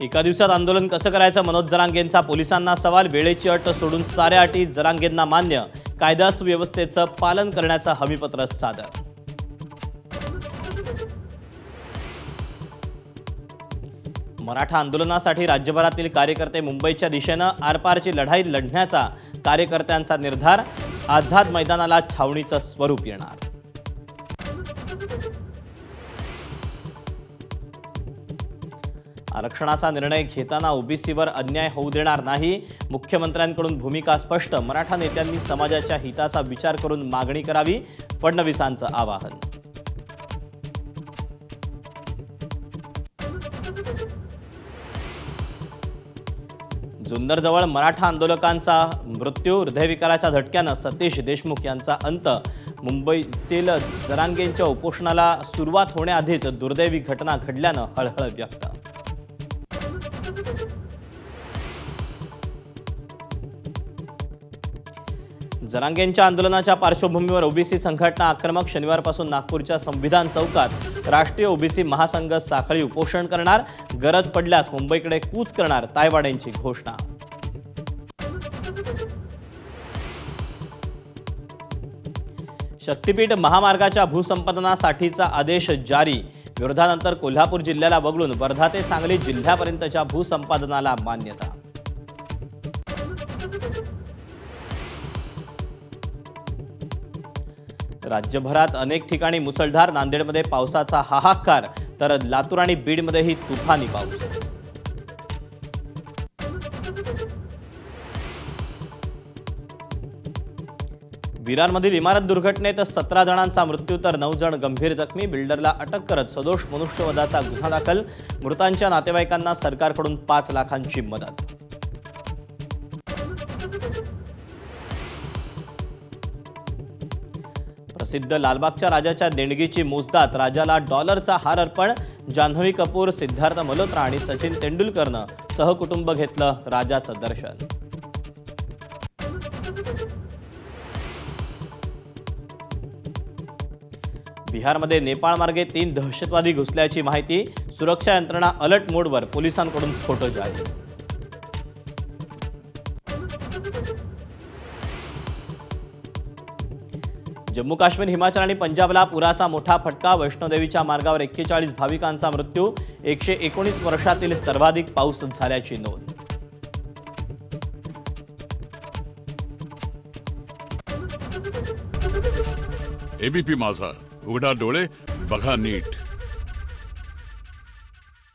एका दिवसात आंदोलन कसं करायचं मनोज जरांगेंचा पोलिसांना सवाल। वेळेची अट सोडून साऱ्या अटी जरांगेंना मान्य। कायदा सुव्यवस्थेचं पालन करण्याचं हमीपत्र सादर। मराठा आंदोलनासाठी राज्यभरातील कार्यकर्ते मुंबईच्या दिशेनं आरपारची लढाई लढण्याचा कार्यकर्त्यांचा निर्धार। आझाद मैदानाला छावणीचं स्वरूप येणार। आरक्षणाचा निर्णय घेताना ओबीसीवर अन्याय होऊ देणार नाही। मुख्यमंत्र्यांकडून भूमिका स्पष्ट। मराठा नेत्यांनी समाजाच्या हिताचा विचार करून मागणी करावी। फडणवीसांचं आवाहन। जुन्नरजवळ मराठा आंदोलकांचा मृत्यू। हृदयविकाराच्या झटक्यानं सतीश देशमुख यांचा अंत। मुंबईतील जरांगेंच्या उपोषणाला सुरुवात होण्याआधीच दुर्दैवी घटना घडल्यानं हळहळ व्यक्त। जरांगेंच्या आंदोलनाच्या पार्श्वभूमीवर ओबीसी संघटना आक्रमक। शनिवारपासून नागपूरच्या संविधान चौकात राष्ट्रीय ओबीसी महासंघ साखळी उपोषण करणार। गरज पडल्यास मुंबईकडे कूच करणार, तायवाडेंची घोषणा। शक्तीपीठ महामार्गाच्या भूसंपादनासाठीचा आदेश जारी। विरोधानंतर कोल्हापूर जिल्ह्याला वगळून वर्धा ते सांगली जिल्ह्यापर्यंतच्या भूसंपादनाला मान्यता। राज्यभरात अनेक ठिकाणी मुसळधार। नांदेडमध्ये पावसाचा हाहाकार, तर लातूर आणि बीडमध्येही तुफानी पाऊस। विरारमधील इमारत दुर्घटनेत 17 जणांचा मृत्यू तर 9 जण गंभीर जखमी। बिल्डरला अटक करत सदोष मनुष्यवधाचा गुन्हा दाखल। मृतांच्या नातेवाईकांना सरकारकडून 5 लाखांची मदत। प्रसिद्ध लालबागच्या राजाच्या देणगीची मोजदात। राजाला डॉलरचा हार अर्पण। जान्हवी कपूर, सिद्धार्थ मल्होत्रा आणि सचिन तेंडुलकरनं सहकुटुंब घेतलं राजाचं दर्शन। बिहारमध्ये नेपाळ मार्गे 3 दहशतवादी घुसल्याची माहिती। सुरक्षा यंत्रणा अलर्ट मोडवर। पोलिसांकडून फोटो जारी। जम्मू काश्मीर, हिमाचल आणि पंजाबला पुराचा मोठा फटका। वैष्णोदेवीच्या मार्गावर 41 भाविकांचा मृत्यू। 119 वर्षातील सर्वाधिक पाऊस झाल्याची नोंद। एबीपी माझा, उघडा डोळे बघा नीट।